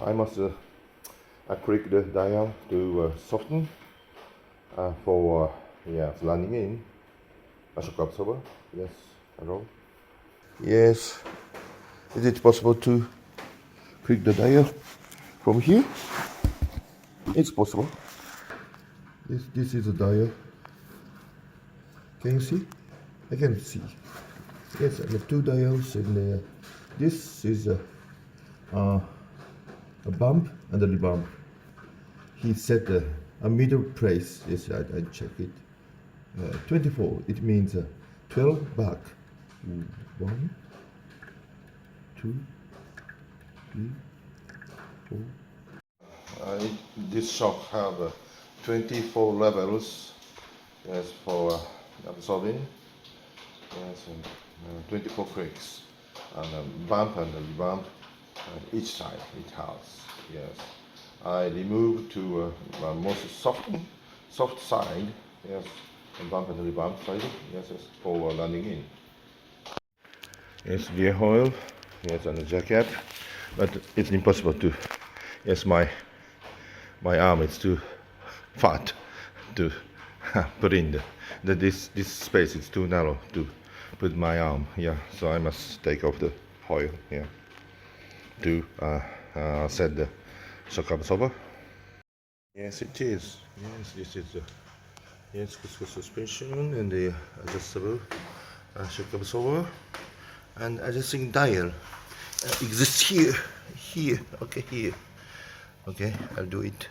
I must click the dial to soften for landing in shock absorber. Yes, hello. Yes, is it possible to click the dial from here? It's possible. This is a dial. Can you see? I can see. Yes, and the two dials, and this is a bump and a rebump. He set a middle place. Yes, I check it. 24. It means 12 back. 1, 2, 3, 4. This shock have 24 levels. Yes, for absorbing. Yes, and 24 clicks, and a bump and a bump each side it has. Yes, I remove to most soft side. Yes, and bump and bump side. Yes, for landing in. Yes, gear oil. Yes, and the jacket, but it's impossible to. Yes, my arm is too fat to put in this space is too narrow to put my arm. Yeah, so I must take off the oil. Yeah, to set the shock absorber. Yes, it is. Yes, this is the Cusco suspension and the adjustable shock absorber, and adjusting dial exists here. Okay, here. Okay, I'll do it.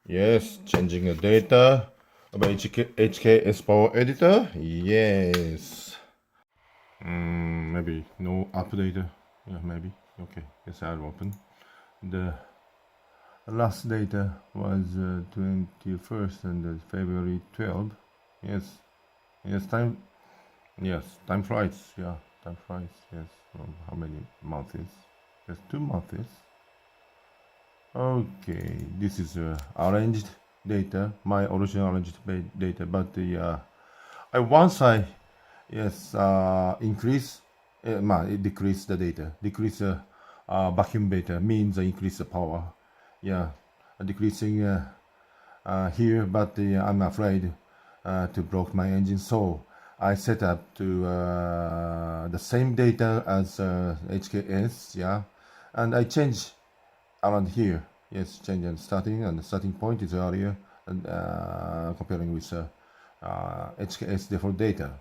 Yes, changing the data about HKS Power Editor. Yes. Maybe no update. Yeah, maybe. Okay, yes, I'll open. The last data was 21st and February 12th. Yes, time. Yes, time flies. Yeah, time flies. Yes. How many months? Yes, 2 months. Okay, this is arranged data, my original arranged data, but once I increase, it decrease the data, decrease vacuum data means increase the power, decreasing here, but I'm afraid to block my engine, so I set up to the same data as HKS, and I change around here. Yes, change and the starting point is earlier, and comparing with HKS default data.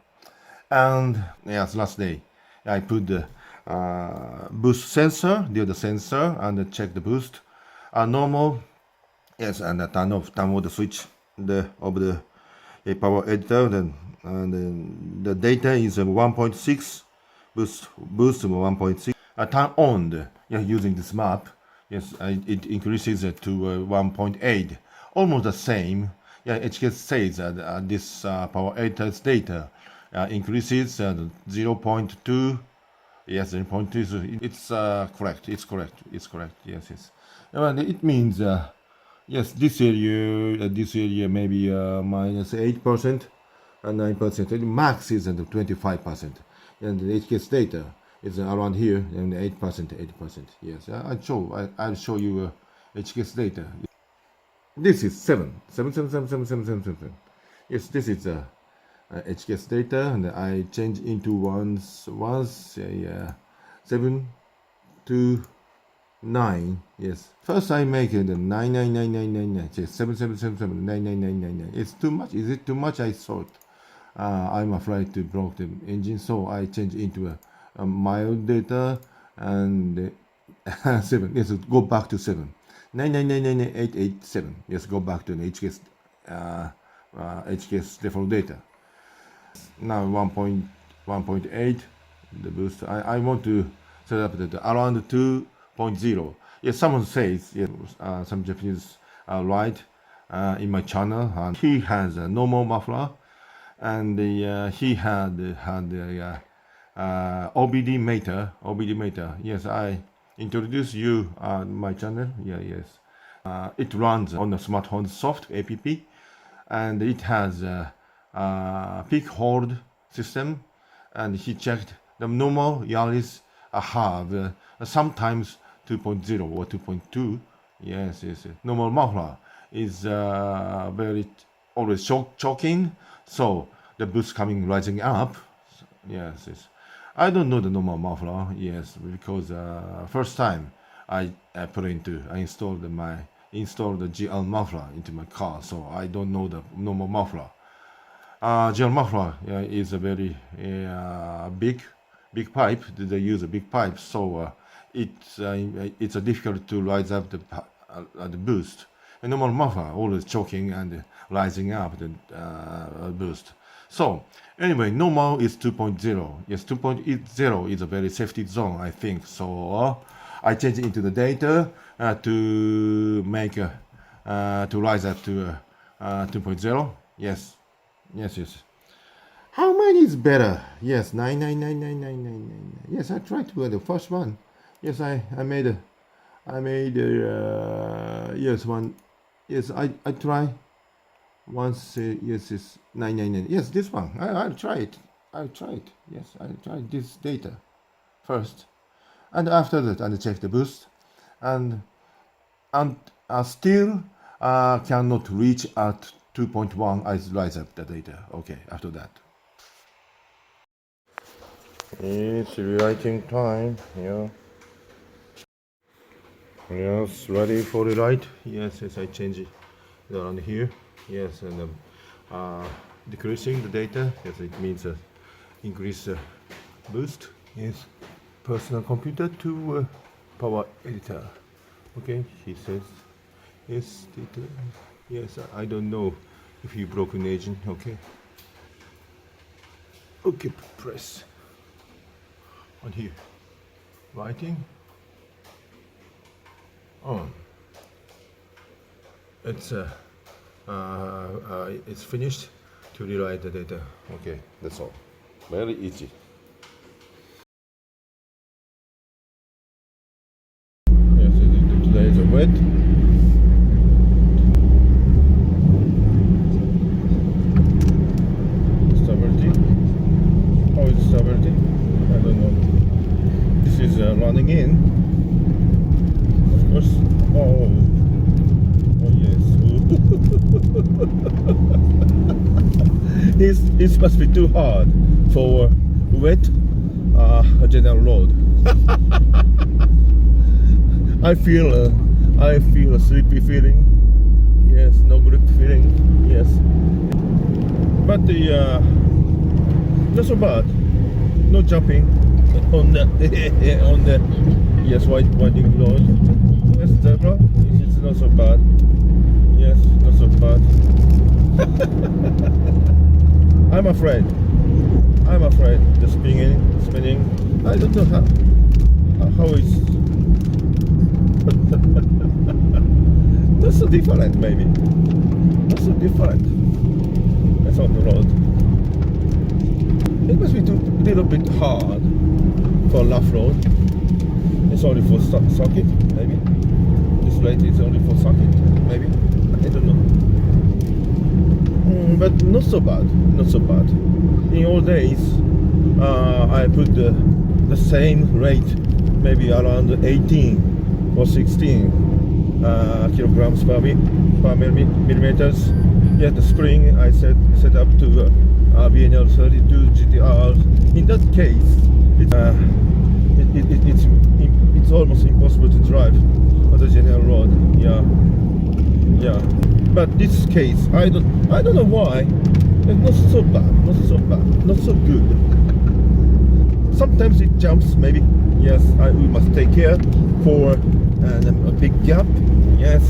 And yes, last day I put the boost sensor, the sensor, and check the boost. Normal, yes, and turn off the switch of the power editor. Then and the data is 1.6, boost 1.6. Turn on using this map. Yes, it increases to 1.8, almost the same. Yeah, HKS says that this power editor's data increases 0.2. Yes, 0.2. It's correct. It's correct. Yes. And it means yes, this area maybe minus 8% and 9%. Max is at 25%, and the HKS data is around here and 8%. Yes, I'll show you HKS data. This is 7. Yes, this is HKS data, and I change into once 7 to 9. Yes, first I make it 9. Yes, 7. 9. It's too much. Is it too much? I thought. I'm afraid to block the engine, so I change into a mild data and 7. Yes, go back to 7. 9. Yes, go back to the HKS default data. Now 1.8 the boost. I want to set up around 2.0. Yes, someone says some Japanese write in my channel, and he has a normal muffler, and he had OBD meter. Yes, I introduce you my channel. It runs on the smartphone soft app, and it has peak hold system, and he checked the normal yaris have sometimes 2.0 or 2.2. Yes, normal muffler is very always choking, so the boost coming rising up. Yes. I don't know the normal muffler. Yes, because first time I installed the GL muffler into my car, so I don't know the normal muffler. GL muffler is a very big pipe. They use a big pipe, so it's difficult to rise up the boost. A normal muffler always choking and rising up the boost. So anyway, normal is 2.0. Yes, 2.0 is a very safety zone, I think. So I changed it into the data to make to rise up to 2.0. Yes. How many is better? Yes, 9999999. Yes, I tried to do the first one. Yes, I made yes one. Yes, I try once. Yes, it's 999. Yes, this one. I'll try it. Yes, I tried this data first, and after that, I check the boost, and still cannot reach at 2.1. I rise up the data. Okay, after that. It's rewriting time. Yeah. Yes, ready for the write. Yes, I change it around here. Yes, and decreasing the data. Yes, it means increase boost. Yes, personal computer to power editor. Okay, he says yes. Yes, I don't know if you broken agent. Okay, press on here. Writing on. It's finished to rewrite the data. Okay, that's all. Very easy. Yes, today is a wet. Stability. How is the stability? I don't know. This is running in. Of course. Oh yes. It must be too hard for wet general road. I feel a sleepy feeling. Yes, no grip feeling. Yes, but the not so bad. No jumping on the on the yes winding road. Yes, zebra. It's not so bad. Yes, not so bad. I'm afraid. The spinning. I don't know how it's not so different. Maybe not so different. That's on the road. It must be a little bit hard for rough road. It's only for socket, maybe. This rate is only for socket, maybe. I don't know. But not so bad. In all days, I put the same rate, maybe around 18 or 16 kilograms per millimeters. Yeah, the spring I set up to BNL 32 GTR. In that case, it's almost impossible to drive on the general road. Yeah. But this case, I don't know why. It's not so bad, not so good. Sometimes it jumps, maybe. Yes, we must take care for a big gap. Yes.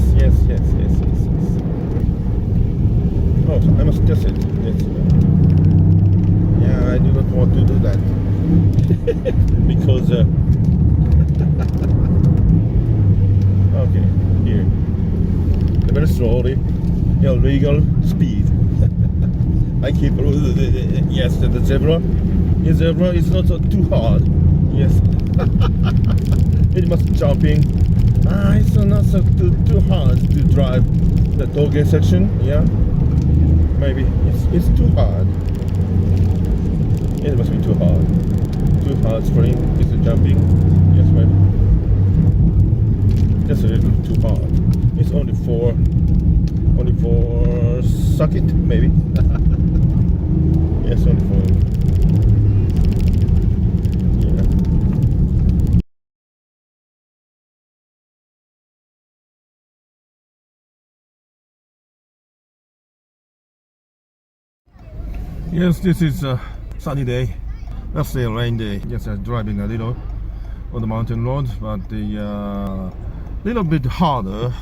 Oh, I must test it. Yes. Yeah, I do not want to do that because. Okay, here. Very slowly. Legal speed. I keep yes, the zebra. The zebra is not too hard. Yes. It must jumping. It's not so too hard to drive the toll gate section. Yeah. maybe it's too hard. It must be too hard. Too hard spring. It's jumping. Yes, maybe. Just a little too hard. It's only for circuit, maybe. Yes, only for. Yeah. Yes, this is a sunny day. Let's say a rain day. Just driving a little on the mountain road, but the little bit harder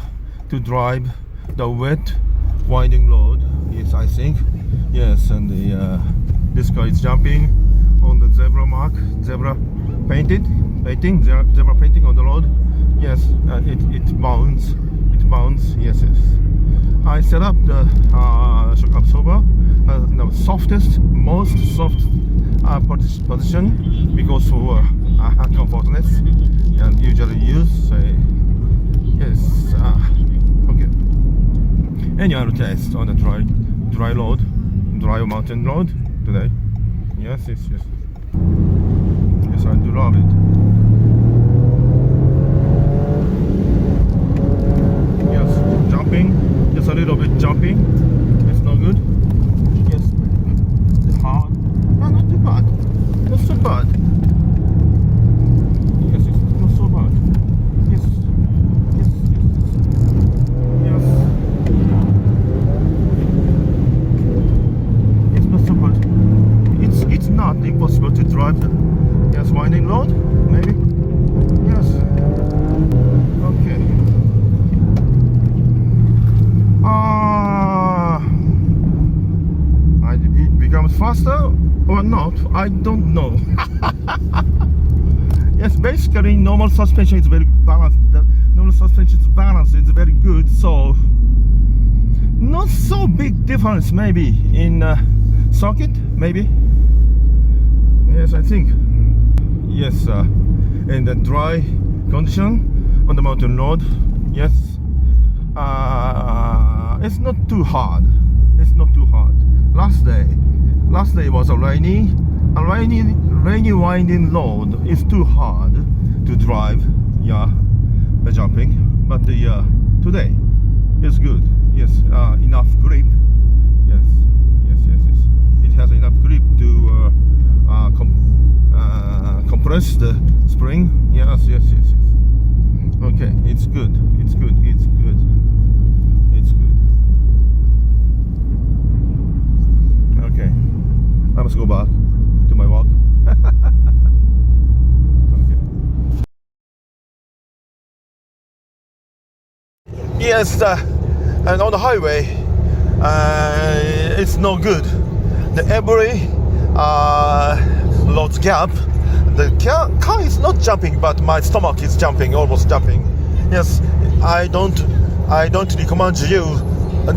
to drive the wet winding road. Yes, I think. Yes, and the this guy is jumping on the zebra mark, zebra painting on the road. Yes, it bounds. Yes, yes. I set up the shock absorber, the softest, most soft position, because for comfortness, and usually use. Yes. Okay. Annual test on the dry mountain road today. Yes. Yes, I do love it. Yes, jumping, just a little bit jumping. It's not good. Yes, it's hard. No, not too bad. Not so bad. Yes, it's not so bad. Yes. It's not so bad. It's not impossible to drive the winding road, maybe. Yes. Okay. It becomes faster or not? I don't know. Yes, basically normal suspension is very balanced. The normal suspension is balanced. It's very good. So not so big difference maybe in circuit, maybe. Yes, I think. Yes, in the dry condition on the mountain road. Yes, it's not too hard. It's not too hard. Last day was a rainy winding road. It's too hard to drive. Yeah, the jumping. But the today is good. Yes, enough grip. Yes. It has enough grip to compress the spring. Yes. Okay, it's good. Okay, I must go back to my walk. Okay. Yes, and on the highway, it's no good. The every load gap, the car is not jumping, but my stomach is jumping, almost jumping. Yes, I don't recommend you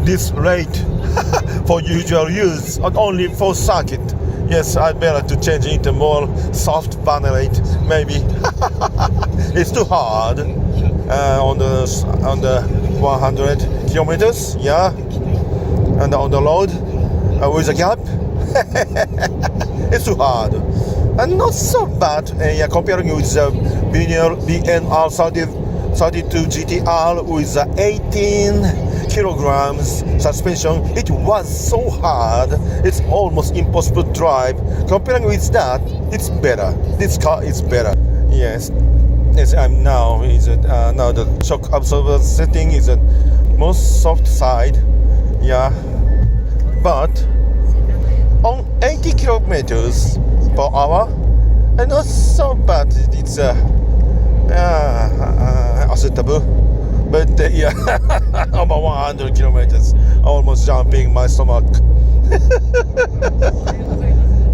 this rate for usual use, and only for circuit. Yes, I better to change it to more soft banner rate, maybe. It's too hard on the 100 kilometers, yeah, and on the road with a gap. It's too hard and not so bad comparing with the BNR 32 GTR with 18 kilograms suspension. It was so hard, it's almost impossible to drive. Comparing with that, it's better. This car is better. Yes, I'm now now the shock absorber setting is the most soft side. Yeah, but on 80 kilometers per hour, and not so bad. It's acceptable. But yeah, over 100 kilometers, almost jumping my stomach.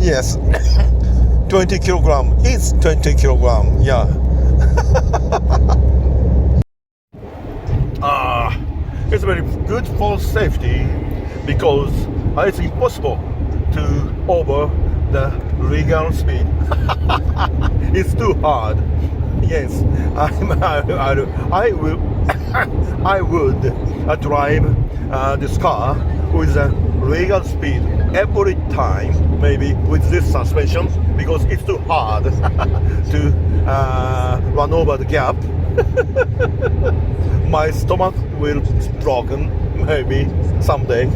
Yes, 20 kilogram. It's 20 kilogram. Yeah. It's very good for safety because it's impossible to over the legal speed. It's too hard. Yes, I would drive this car with a legal speed every time, maybe with this suspension, because it's too hard to run over the gap. My stomach will broken maybe someday.